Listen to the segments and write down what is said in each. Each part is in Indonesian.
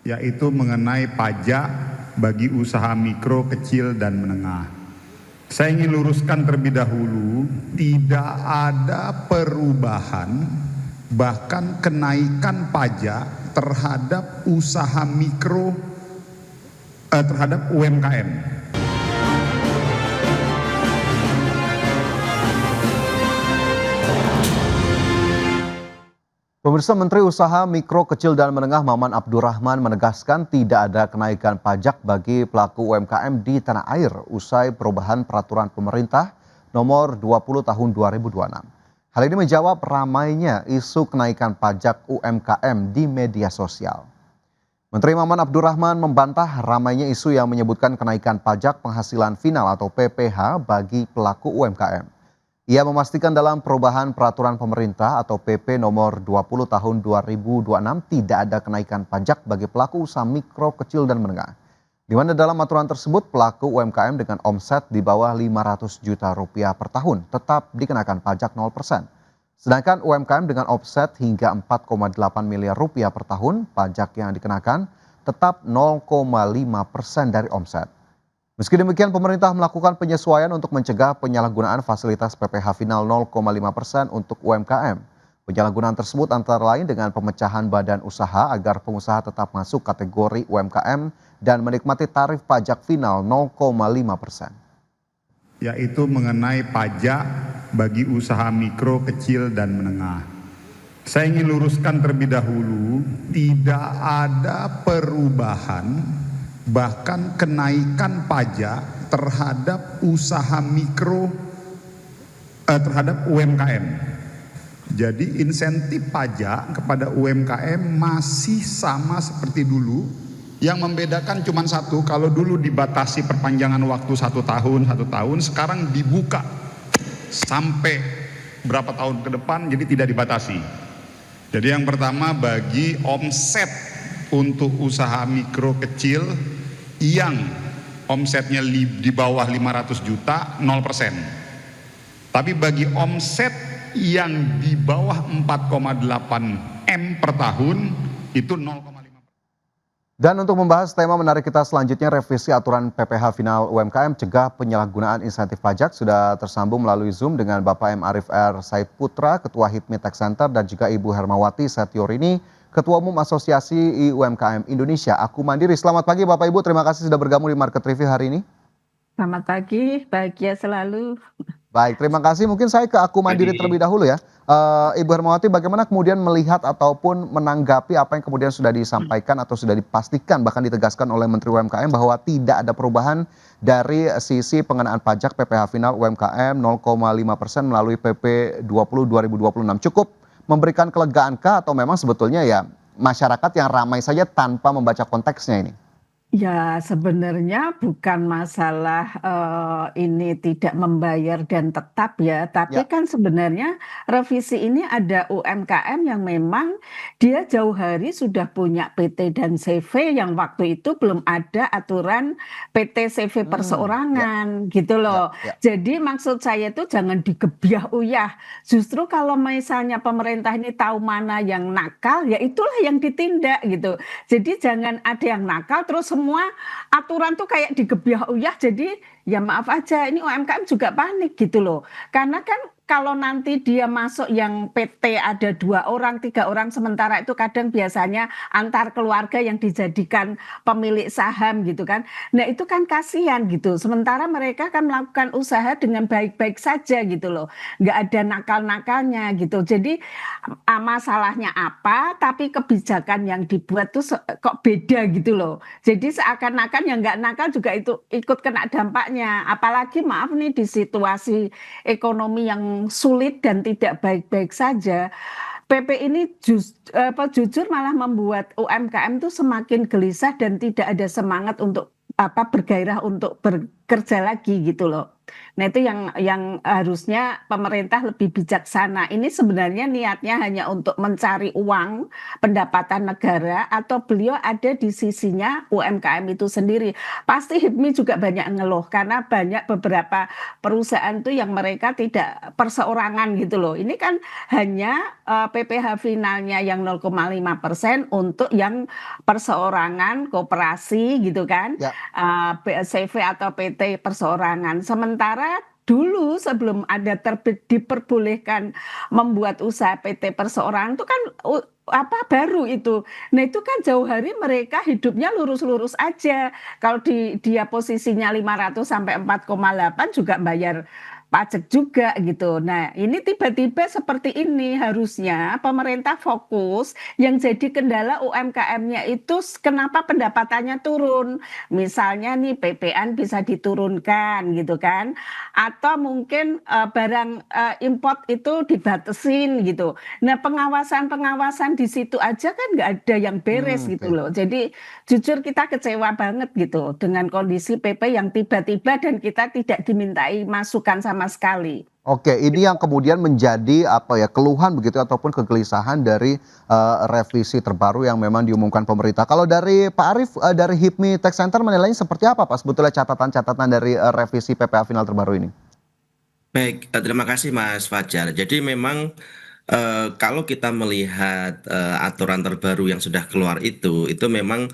yaitu mengenai pajak bagi usaha mikro, kecil, dan menengah. Saya ingin luruskan terlebih dahulu, tidak ada perubahan, bahkan kenaikan pajak terhadap usaha mikro, terhadap UMKM. Pemirsa, Menteri Usaha Mikro, Kecil, dan Menengah Maman Abdurrahman menegaskan tidak ada kenaikan pajak bagi pelaku UMKM di tanah air usai perubahan peraturan pemerintah nomor 20 tahun 2026. Hal ini menjawab ramainya isu kenaikan pajak UMKM di media sosial. Menteri Maman Abdurrahman membantah ramainya isu yang menyebutkan kenaikan pajak penghasilan final atau PPh bagi pelaku UMKM. Ia memastikan dalam perubahan peraturan pemerintah atau PP nomor 20 tahun 2026 tidak ada kenaikan pajak bagi pelaku usaha mikro, kecil, dan menengah. Di mana dalam aturan tersebut pelaku UMKM dengan omset di bawah 500 juta rupiah per tahun tetap dikenakan pajak 0%. Sedangkan UMKM dengan omset hingga 4,8 miliar rupiah per tahun, pajak yang dikenakan tetap 0,5% dari omset. Meski demikian, pemerintah melakukan penyesuaian untuk mencegah penyalahgunaan fasilitas PPh final 0,5% untuk UMKM. Penyalahgunaan tersebut antara lain dengan pemecahan badan usaha agar pengusaha tetap masuk kategori UMKM dan menikmati tarif pajak final 0,5%. Yaitu mengenai pajak bagi usaha mikro, kecil, dan menengah. Saya ingin luruskan terlebih dahulu, tidak ada perubahan, bahkan kenaikan pajak terhadap usaha mikro, terhadap UMKM. Jadi insentif pajak kepada UMKM masih sama seperti dulu. Yang membedakan cuma satu, kalau dulu dibatasi perpanjangan waktu 1 tahun, sekarang dibuka sampai berapa tahun ke depan, jadi tidak dibatasi. Jadi yang pertama bagi omset untuk usaha mikro kecil yang omsetnya di bawah 500 juta 0%. Tapi bagi omset yang di bawah 4,8 M per tahun itu 0,5%. Dan untuk membahas tema menarik kita selanjutnya, revisi aturan PPh final UMKM cegah penyalahgunaan insentif pajak, sudah tersambung melalui Zoom dengan Bapak M. Arief R. Said Putra, Ketua HIPMI Tech Center, dan juga Ibu Hermawati Setiorini, Ketua Umum Asosiasi UMKM Indonesia, Aku Mandiri. Selamat pagi Bapak Ibu, terima kasih sudah bergabung di Market Review hari ini. Selamat pagi, bahagia selalu. Baik, terima kasih. Mungkin saya ke Aku Mandiri terlebih dahulu ya. Ibu Hermawati, bagaimana kemudian melihat ataupun menanggapi apa yang kemudian sudah disampaikan atau sudah dipastikan bahkan ditegaskan oleh Menteri UMKM bahwa tidak ada perubahan dari sisi pengenaan pajak PPh final UMKM 0,5% melalui PP 20 2026. Cukup memberikan kelegaan kah atau memang sebetulnya ya masyarakat yang ramai saja tanpa membaca konteksnya ini? Ya, sebenarnya bukan masalah ini tidak membayar dan tetap ya, tapi kan sebenarnya revisi ini ada UMKM yang memang dia jauh hari sudah punya PT dan CV yang waktu itu belum ada aturan PT CV perseorangan gitu loh. Jadi maksud saya itu jangan digebyah uyah. Justru kalau misalnya pemerintah ini tahu mana yang nakal, ya itulah yang ditindak gitu. Jadi jangan ada yang nakal terus semua aturan tuh kayak digebyah uyah, jadi ya maaf aja ini UMKM juga panik gitu loh. Karena kan kalau nanti dia masuk yang PT ada 2 orang, 3 orang, sementara itu kadang biasanya antar keluarga yang dijadikan pemilik saham gitu kan. Nah itu kan kasihan gitu. Sementara mereka kan melakukan usaha dengan baik-baik saja gitu loh. Nggak ada nakal-nakalnya gitu. Jadi masalahnya apa, tapi kebijakan yang dibuat tuh kok beda gitu loh. Jadi seakan-akan yang nggak nakal juga itu ikut kena dampaknya. Apalagi maaf nih di situasi ekonomi yang sulit dan tidak baik-baik saja. PP ini jujur malah membuat UMKM tuh semakin gelisah dan tidak ada semangat untuk bergairah untuk bekerja lagi gitu loh. Nah, itu yang harusnya pemerintah lebih bijaksana. Ini sebenarnya niatnya hanya untuk mencari uang pendapatan negara atau beliau ada di sisinya UMKM itu sendiri. Pasti HIPMI juga banyak ngeluh karena banyak beberapa perusahaan tuh yang mereka tidak perseorangan gitu loh. Ini kan hanya PPh finalnya yang 0,5% untuk yang perseorangan koperasi gitu kan, Ya, CV atau PT perseorangan. Sementara dulu sebelum ada terbit diperbolehkan membuat usaha PT perseorangan itu kan apa baru itu. Nah, itu kan jauh hari mereka hidupnya lurus-lurus aja. Kalau dia posisinya 500 sampai 4,8 juga bayar pajak juga gitu. Nah, ini tiba-tiba seperti ini harusnya pemerintah fokus yang jadi kendala UMKM-nya itu kenapa pendapatannya turun. Misalnya nih PPN bisa diturunkan gitu kan. Atau mungkin barang import itu dibatasin gitu. Nah, pengawasan-pengawasan di situ aja kan nggak ada yang beres gitu oke. loh. Jadi jujur kita kecewa banget gitu dengan kondisi PP yang tiba-tiba dan kita tidak dimintai masukan sama sekali. Oke, ini yang kemudian menjadi apa ya, keluhan begitu ataupun kegelisahan dari revisi terbaru yang memang diumumkan pemerintah. Kalau dari Pak Arief, dari HIPMI Tech Center menilainya seperti apa Pak sebetulnya catatan-catatan dari revisi PPh final terbaru ini? Baik, terima kasih Mas Fajar. Jadi memang kalau kita melihat aturan terbaru yang sudah keluar itu memang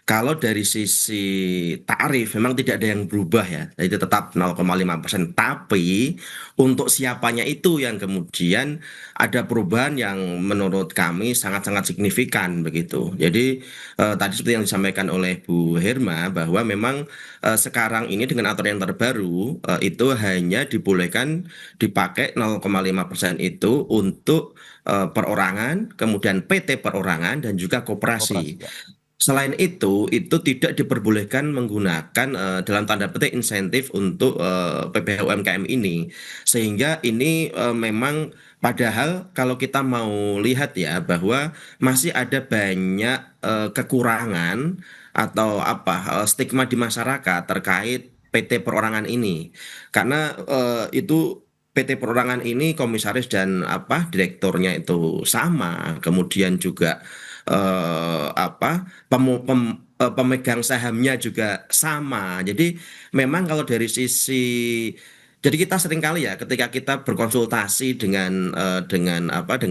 kalau dari sisi tarif memang tidak ada yang berubah ya, itu tetap 0,5%. Tapi untuk siapanya itu yang kemudian ada perubahan yang menurut kami sangat-sangat signifikan begitu. Jadi tadi seperti yang disampaikan oleh Bu Herma bahwa memang sekarang ini dengan aturan yang terbaru itu hanya dibolehkan dipakai 0,5% itu untuk perorangan, kemudian PT perorangan dan juga koperasi. Koperasi ya. Selain itu tidak diperbolehkan menggunakan dalam tanda petik insentif untuk PPh UMKM ini. Sehingga ini memang padahal kalau kita mau lihat ya bahwa masih ada banyak kekurangan atau apa stigma di masyarakat terkait PT perorangan ini. Karena itu PT perorangan ini komisaris dan apa direkturnya itu sama, kemudian juga pemegang sahamnya juga sama. Jadi memang kalau dari sisi jadi kita sering kali ya ketika kita berkonsultasi dengan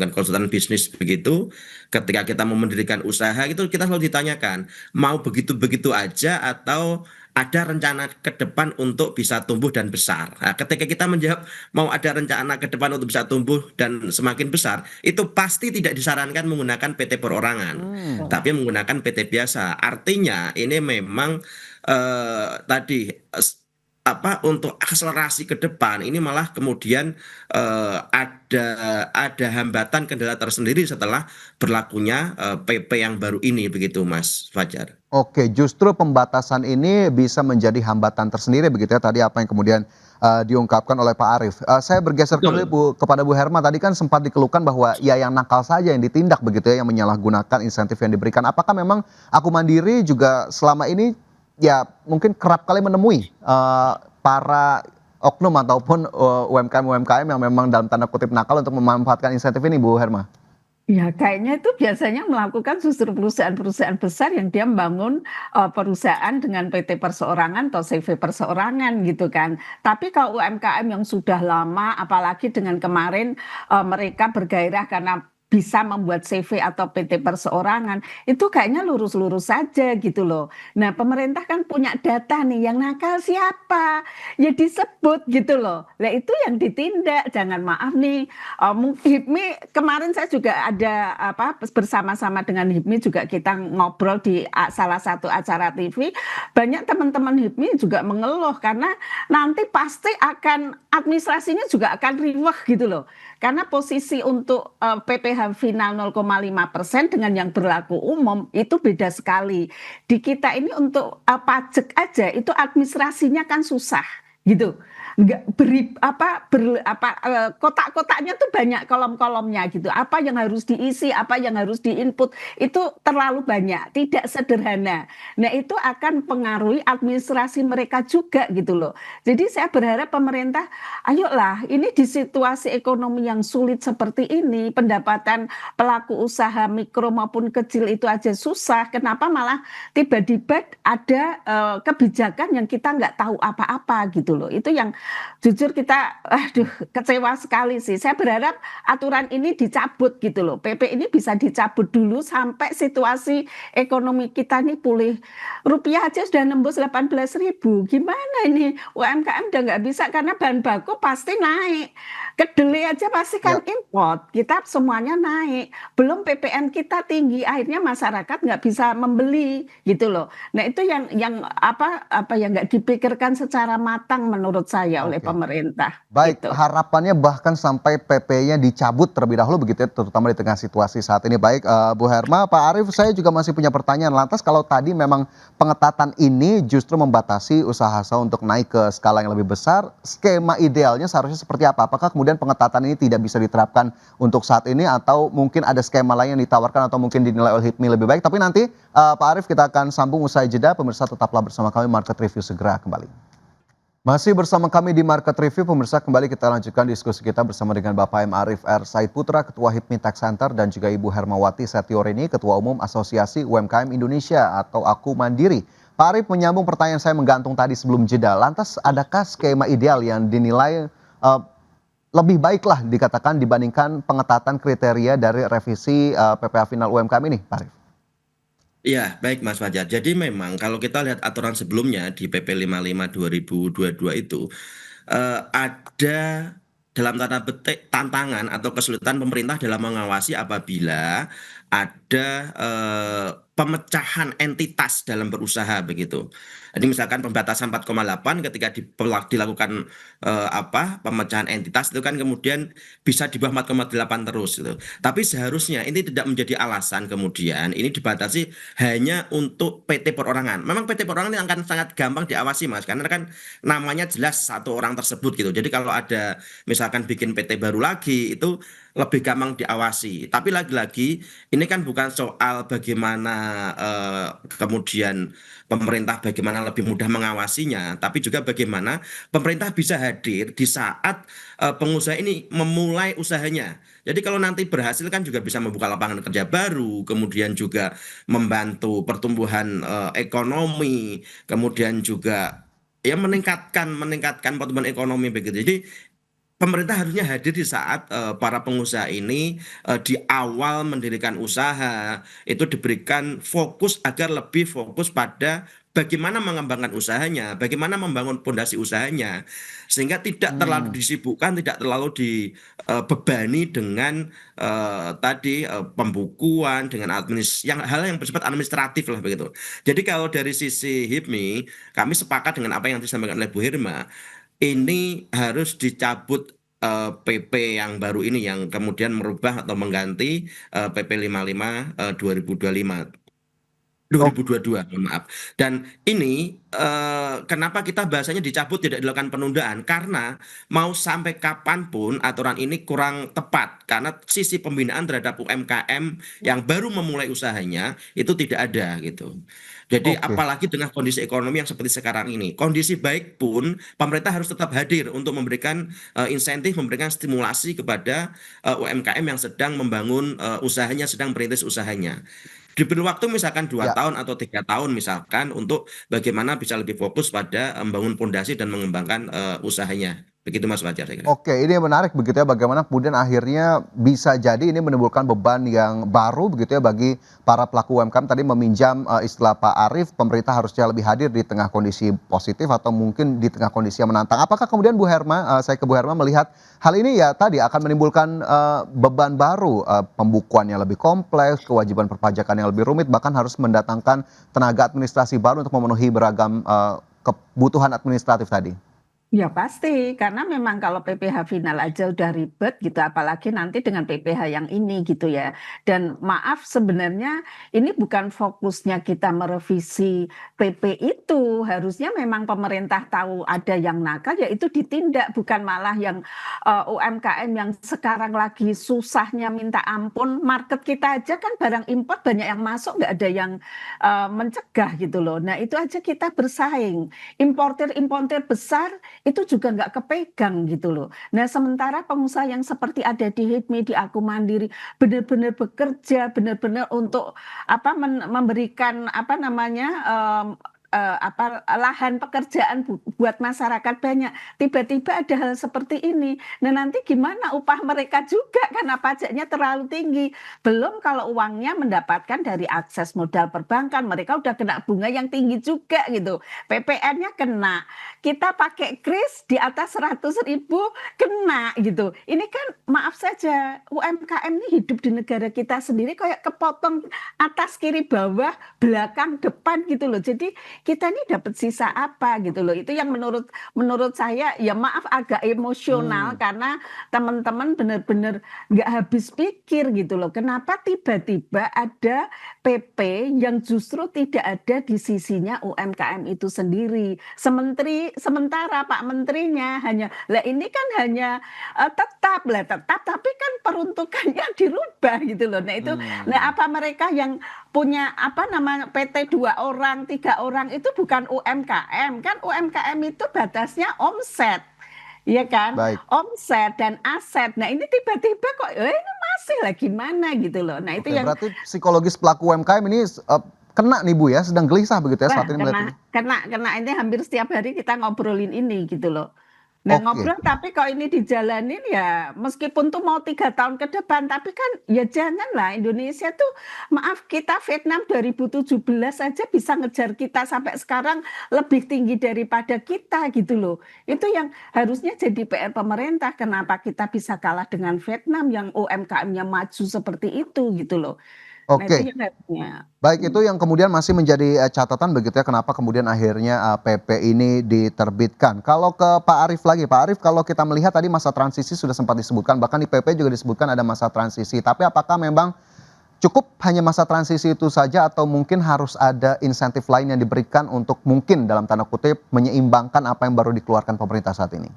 konsultan bisnis begitu, ketika kita mau mendirikan usaha itu kita selalu ditanyakan mau begitu-begitu aja atau ada rencana ke depan untuk bisa tumbuh dan besar. Nah, ketika kita menjawab mau ada rencana ke depan untuk bisa tumbuh dan semakin besar, itu pasti tidak disarankan menggunakan PT perorangan, Hmm. tapi menggunakan PT biasa. Artinya ini memang tadi apa untuk akselerasi ke depan ini malah kemudian ada hambatan kendala tersendiri setelah berlakunya PP yang baru ini begitu Mas Fajar. Oke, justru pembatasan ini bisa menjadi hambatan tersendiri begitu ya tadi apa yang kemudian diungkapkan oleh Pak Arief. Saya bergeser kembali Betul. kepada Bu Herma tadi kan sempat dikeluhkan bahwa ya yang nakal saja yang ditindak begitu ya yang menyalahgunakan insentif yang diberikan. Apakah memang Aku Mandiri juga selama ini ya mungkin kerap kali menemui para oknum ataupun UMKM-UMKM yang memang dalam tanda kutip nakal untuk memanfaatkan insentif ini Bu Herma? Ya, kayaknya itu biasanya melakukan justru perusahaan-perusahaan besar yang dia membangun perusahaan dengan PT perseorangan atau CV perseorangan gitu kan. Tapi kalau UMKM yang sudah lama, apalagi dengan kemarin mereka bergairah karena bisa membuat CV atau PT perseorangan, itu kayaknya lurus-lurus saja gitu loh. Nah, pemerintah kan punya data nih, yang nakal siapa? Ya disebut gitu loh. Nah, itu yang ditindak. Jangan maaf nih, HIPMI kemarin saya juga ada apa bersama-sama dengan HIPMI juga kita ngobrol di salah satu acara TV. Banyak teman-teman HIPMI juga mengeluh karena nanti pasti akan administrasinya juga akan riweh gitu loh. Karena posisi untuk PPh final 0,5% dengan yang berlaku umum itu beda sekali. Di kita ini untuk pajak aja itu administrasinya kan susah gitu. nggak kotak-kotaknya tuh banyak kolom-kolomnya gitu. Apa yang harus diisi, apa yang harus diinput itu terlalu banyak, tidak sederhana. Nah, itu akan pengaruhi administrasi mereka juga gitu loh. Jadi saya berharap pemerintah, ayolah, ini di situasi ekonomi yang sulit seperti ini, pendapatan pelaku usaha mikro maupun kecil itu aja susah. Kenapa malah tiba-tiba ada kebijakan yang kita nggak tahu apa-apa gitu loh. Itu yang jujur kita, aduh, kecewa sekali sih. Saya berharap aturan ini dicabut gitu loh. PP ini bisa dicabut dulu sampai situasi ekonomi kita ini pulih. Rupiah aja sudah nembus 18.000. Gimana ini? UMKM udah nggak bisa karena bahan baku pasti naik. Kedelai aja pasti kan Ya. import. Kita semuanya naik. Belum PPN kita tinggi. Akhirnya masyarakat nggak bisa membeli gitu loh. Nah, itu yang apa yang nggak dipikirkan secara matang menurut saya oleh Oke. pemerintah Baik, gitu. harapannya bahkan sampai PP-nya dicabut terlebih dahulu begitu ya, terutama di tengah situasi saat ini. Baik, Bu Herma, Pak Arief, saya juga masih punya pertanyaan. Lantas kalau tadi memang pengetatan ini justru membatasi usaha untuk naik ke skala yang lebih besar, skema idealnya seharusnya seperti apa? Apakah kemudian pengetatan ini tidak bisa diterapkan untuk saat ini atau mungkin ada skema lain yang ditawarkan atau mungkin dinilai oleh HIPMI lebih baik? Tapi nanti Pak Arief kita akan sambung usai jeda. Pemirsa tetaplah bersama kami, Market Review segera kembali. Masih bersama kami di Market Review, pemirsa, kembali kita lanjutkan diskusi kita bersama dengan Bapak M. Arief R. Said Putra, Ketua HIPMI Tax Center, dan juga Ibu Hermawati Setiorini, Ketua Umum Asosiasi UMKM Indonesia atau Aku Mandiri. Pak Arief, menyambung pertanyaan saya menggantung tadi sebelum jeda, lantas adakah skema ideal yang dinilai lebih baiklah dikatakan dibandingkan pengetatan kriteria dari revisi PPh Final UMKM ini, Pak Arief? Iya, baik Mas Fajar. Jadi memang kalau kita lihat aturan sebelumnya di PP 55 2022 itu ada dalam tanda petik tantangan atau kesulitan pemerintah dalam mengawasi apabila ada pemecahan entitas dalam berusaha begitu. Jadi misalkan pembatasan 4,8 ketika dilakukan pemecahan entitas itu kan kemudian bisa di bawah 4,8 terus gitu. Tapi seharusnya ini tidak menjadi alasan kemudian ini dibatasi hanya untuk PT perorangan. Memang PT perorangan ini akan sangat gampang diawasi Mas, karena kan namanya jelas satu orang tersebut gitu. Jadi kalau ada misalkan bikin PT baru lagi itu lebih gampang diawasi. Tapi lagi-lagi ini kan bukan soal bagaimana kemudian pemerintah bagaimana lebih mudah mengawasinya, tapi juga bagaimana pemerintah bisa hadir di saat pengusaha ini memulai usahanya. Jadi kalau nanti berhasil kan juga bisa membuka lapangan kerja baru, kemudian juga membantu pertumbuhan ekonomi, kemudian juga ya meningkatkan pertumbuhan ekonomi begitu. Jadi pemerintah harusnya hadir di saat para pengusaha ini di awal mendirikan usaha itu diberikan fokus agar lebih fokus pada bagaimana mengembangkan usahanya, bagaimana membangun pondasi usahanya, sehingga tidak terlalu disibukkan, tidak terlalu dibebani dengan tadi pembukuan, dengan hal yang bersifat administratif lah begitu. Jadi kalau dari sisi HIPMI, kami sepakat dengan apa yang disampaikan oleh Bu Hirma, ini harus dicabut PP yang baru ini yang kemudian merubah atau mengganti PP 55 2025 Oh, 2022, mohon maaf. Dan ini kenapa kita bahasanya dicabut tidak dilakukan penundaan? Karena mau sampai kapanpun aturan ini kurang tepat karena sisi pembinaan terhadap UMKM yang baru memulai usahanya itu tidak ada gitu. Jadi oke. apalagi dengan kondisi ekonomi yang seperti sekarang ini, kondisi baik pun pemerintah harus tetap hadir untuk memberikan insentif, memberikan stimulasi kepada UMKM yang sedang membangun usahanya, sedang merintis usahanya. Diberi waktu misalkan 2 tahun atau 3 tahun misalkan untuk bagaimana bisa lebih fokus pada membangun pondasi dan mengembangkan usahanya. Begitu Mas Fajar saya kira. Oke, ini menarik begitu ya, bagaimana kemudian akhirnya bisa jadi ini menimbulkan beban yang baru begitu ya bagi para pelaku UMKM. Tadi meminjam istilah Pak Arief, pemerintah harusnya lebih hadir di tengah kondisi positif atau mungkin di tengah kondisi yang menantang. Apakah kemudian Bu Herma, saya ke Bu Herma melihat hal ini ya tadi akan menimbulkan beban baru, pembukuan yang lebih kompleks, kewajiban perpajakan yang lebih rumit, bahkan harus mendatangkan tenaga administrasi baru untuk memenuhi beragam kebutuhan administratif tadi. Ya pasti, karena memang kalau PPh final aja udah ribet gitu, apalagi nanti dengan PPh yang ini gitu ya. Dan maaf sebenarnya ini bukan fokusnya kita merevisi PP itu, harusnya memang pemerintah tahu ada yang nakal ya itu ditindak, bukan malah yang UMKM yang sekarang lagi susahnya minta ampun. Market kita aja kan barang impor banyak yang masuk, nggak ada yang mencegah gitu loh. Nah itu aja kita bersaing. Importer-importer besar itu juga nggak kepegang gitu loh. Nah, sementara pengusaha yang seperti ada di HIPMI, di Aku Mandiri, benar-benar bekerja, benar-benar untuk memberikan apa namanya lahan pekerjaan buat masyarakat banyak. Tiba-tiba ada hal seperti ini. Nah, nanti gimana upah mereka juga karena pajaknya terlalu tinggi. Belum kalau uangnya mendapatkan dari akses modal perbankan, mereka udah kena bunga yang tinggi juga gitu. PPN-nya kena. Kita pakai kris di atas 100.000 kena gitu. Ini kan maaf saja UMKM ini hidup di negara kita sendiri kayak kepotong atas kiri bawah belakang depan gitu loh. Jadi kita ini dapat sisa apa gitu loh. Itu yang menurut saya ya maaf agak emosional Hmm, karena teman-teman benar-benar nggak habis pikir gitu loh. Kenapa tiba-tiba ada PP yang justru tidak ada di sisinya UMKM itu sendiri. Sementara Pak Menterinya hanya, lah ini kan hanya tetap, tapi kan peruntukannya dirubah gitu loh. Nah itu, nah hmm. apa mereka yang punya apa namanya PT 2 orang, 3 orang itu bukan UMKM, kan UMKM itu batasnya omset. Iya kan, Baik. omset dan aset. Nah ini tiba-tiba kok, ini masih lah gimana gitu loh. Nah itu Oke, yang berarti psikologis pelaku UMKM ini kena nih Bu ya, sedang gelisah begitu ya wah saat ini kena melihat ini. kena kena ini hampir setiap hari kita ngobrolin ini gitu loh. Nah Oke, ngobrol tapi kalau ini dijalanin ya meskipun tuh mau 3 tahun ke depan tapi kan ya janganlah Indonesia tuh maaf kita Vietnam 2017 aja bisa ngejar kita sampai sekarang lebih tinggi daripada kita gitu loh. Itu yang harusnya jadi PR pemerintah kenapa kita bisa kalah dengan Vietnam yang UMKM-nya maju seperti itu gitu loh. Nah itu oke. yang harusnya. Baik, itu yang kemudian masih menjadi catatan begitu ya, kenapa kemudian akhirnya PP ini diterbitkan. Kalau ke Pak Arief lagi, Pak Arief kalau kita melihat tadi masa transisi sudah sempat disebutkan, bahkan di PP juga disebutkan ada masa transisi. Tapi apakah memang cukup hanya masa transisi itu saja atau mungkin harus ada insentif lain yang diberikan untuk mungkin dalam tanda kutip menyeimbangkan apa yang baru dikeluarkan pemerintah saat ini?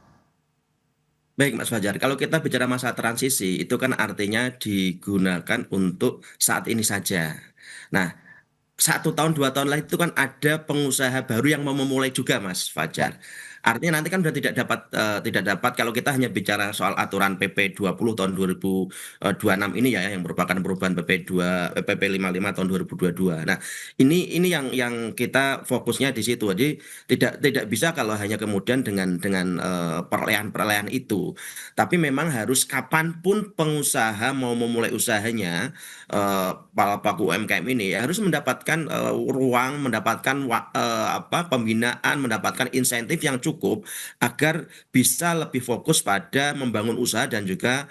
Baik, Mas Fajar. Kalau kita bicara masa transisi, itu kan artinya digunakan untuk saat ini saja. Nah, 1 tahun 2 tahun lagi itu kan ada pengusaha baru yang mau memulai juga, Mas Ya, Fajar. Artinya nanti kan sudah tidak dapat kalau kita hanya bicara soal aturan PP 20 tahun 2026 ini ya yang merupakan perubahan PP 55 tahun 2022. Nah, ini yang kita fokusnya di situ. Jadi tidak bisa kalau hanya kemudian dengan perolehan-perolehan itu. Tapi memang harus kapanpun pengusaha mau memulai usahanya para pelaku UMKM ini ya harus mendapatkan ruang, mendapatkan pembinaan, mendapatkan insentif yang cukup agar bisa lebih fokus pada membangun usaha dan juga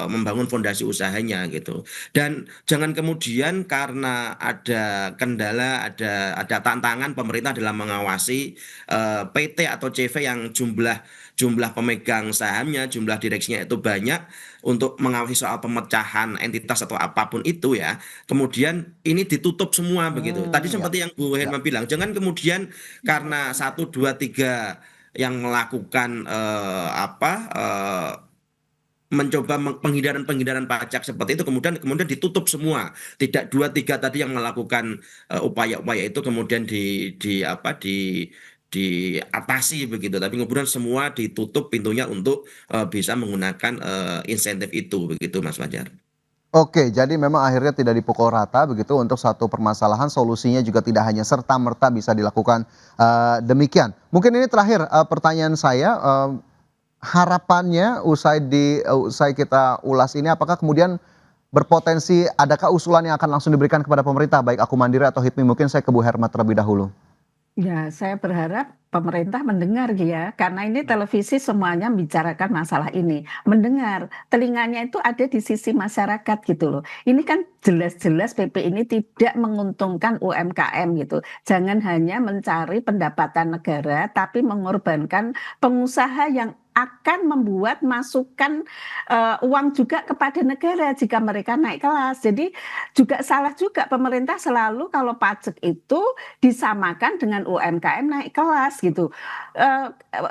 membangun fondasi usahanya gitu. Dan jangan kemudian karena ada kendala, ada tantangan pemerintah dalam mengawasi PT atau CV yang jumlah jumlah pemegang sahamnya, jumlah direksinya itu banyak untuk mengawasi soal pemecahan entitas atau apapun itu ya. Kemudian ini ditutup semua begitu. Tadi ya, seperti yang Bu ya, Herma bilang, jangan kemudian karena 1, 2, 3 yang melakukan mencoba penghindaran-penghindaran pajak seperti itu kemudian ditutup semua. Tidak 2, 3 tadi yang melakukan upaya-upaya itu kemudian diatasi begitu, tapi kemudian semua ditutup pintunya untuk bisa menggunakan insentif itu begitu, Mas Fajar. Oke, jadi memang akhirnya tidak dipukul rata begitu untuk satu permasalahan, solusinya juga tidak hanya serta-merta bisa dilakukan demikian. Mungkin ini terakhir pertanyaan saya, harapannya usai kita ulas ini apakah kemudian berpotensi adakah usulan yang akan langsung diberikan kepada pemerintah baik Aku Mandiri atau HIPMI? Mungkin saya ke Bu Herma terlebih dahulu. Ya, saya berharap pemerintah mendengar ya, karena ini televisi semuanya membicarakan masalah ini. Mendengar, telinganya itu ada di sisi masyarakat gitu loh. Ini kan jelas-jelas PP ini tidak menguntungkan UMKM gitu. Jangan hanya mencari pendapatan negara, tapi mengorbankan pengusaha yang akan membuat masukan uang juga kepada negara jika mereka naik kelas. Jadi juga salah juga pemerintah selalu kalau pajak itu disamakan dengan UMKM naik kelas gitu.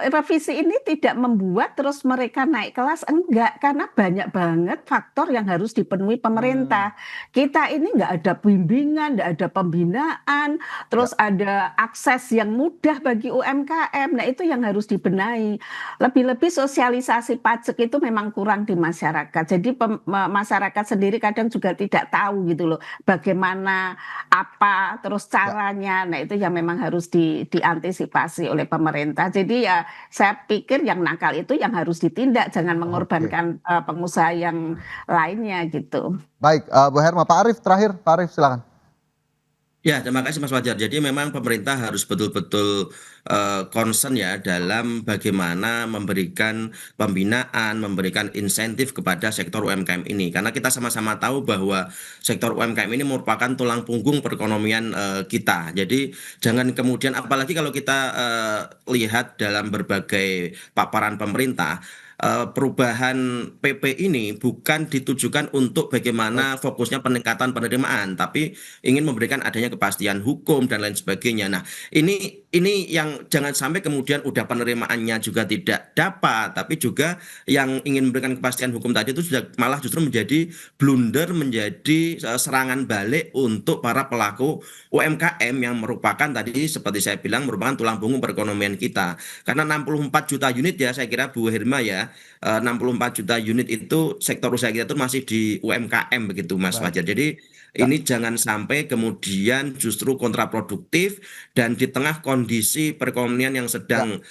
Revisi ini tidak membuat terus mereka naik kelas, enggak, karena banyak banget faktor yang harus dipenuhi pemerintah. Kita ini nggak ada bimbingan, nggak ada pembinaan, terus ada akses yang mudah bagi UMKM. Nah itu yang harus dibenahi. Lebih-lebih sosialisasi pajak itu memang kurang di masyarakat. Jadi masyarakat sendiri kadang juga tidak tahu gitu loh bagaimana apa terus caranya. Nah itu yang memang harus diantisipasi oleh pemerintah. Jadi ya saya pikir yang nakal itu yang harus ditindak, jangan mengorbankan pengusaha yang lainnya gitu. Baik, Bu Herma, Pak Arief terakhir, Pak Arief silakan. Ya, terima kasih Mas Fajar. Jadi memang pemerintah harus betul-betul concern ya dalam bagaimana memberikan pembinaan, memberikan insentif kepada sektor UMKM ini. Karena kita sama-sama tahu bahwa sektor UMKM ini merupakan tulang punggung perekonomian kita. Jadi jangan kemudian, apalagi kalau kita lihat dalam berbagai paparan pemerintah, perubahan PP ini bukan ditujukan untuk bagaimana fokusnya peningkatan penerimaan, tapi ingin memberikan adanya kepastian hukum dan lain sebagainya. Nah, ini yang jangan sampai kemudian udah penerimaannya juga tidak dapat, tapi juga yang ingin memberikan kepastian hukum tadi itu sudah malah justru menjadi blunder, menjadi serangan balik untuk para pelaku UMKM yang merupakan tadi seperti saya bilang merupakan tulang punggung perekonomian kita. Karena 64 juta unit ya saya kira Bu Herma ya, 64 juta unit itu sektor usaha kita itu masih di UMKM begitu Mas Fajar. Jadi ini jangan sampai kemudian justru kontraproduktif dan di tengah kondisi perekonomian yang sedang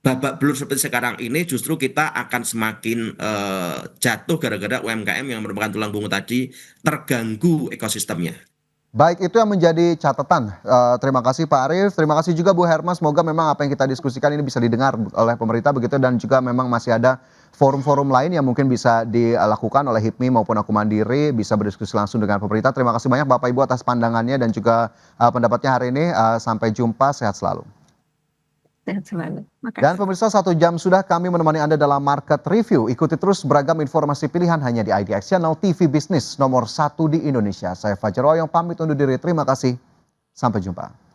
babak belur seperti sekarang ini justru kita akan semakin jatuh gara-gara UMKM yang merupakan tulang punggung tadi terganggu ekosistemnya. Baik, itu yang menjadi catatan. Terima kasih Pak Arief, terima kasih juga Bu Herma. Semoga memang apa yang kita diskusikan ini bisa didengar oleh pemerintah begitu, dan juga memang masih ada forum-forum lain yang mungkin bisa dilakukan oleh HIPMI maupun Aku Mandiri, bisa berdiskusi langsung dengan pemerintah. Terima kasih banyak Bapak Ibu atas pandangannya dan juga pendapatnya hari ini. Sampai jumpa, sehat selalu. Sehat selalu. Makasih. Dan pemirsa, 1 jam sudah kami menemani Anda dalam Market Review. Ikuti terus beragam informasi pilihan hanya di IDX Channel TV Bisnis nomor 1 di Indonesia. Saya Fajar Royong pamit undur diri. Terima kasih. Sampai jumpa.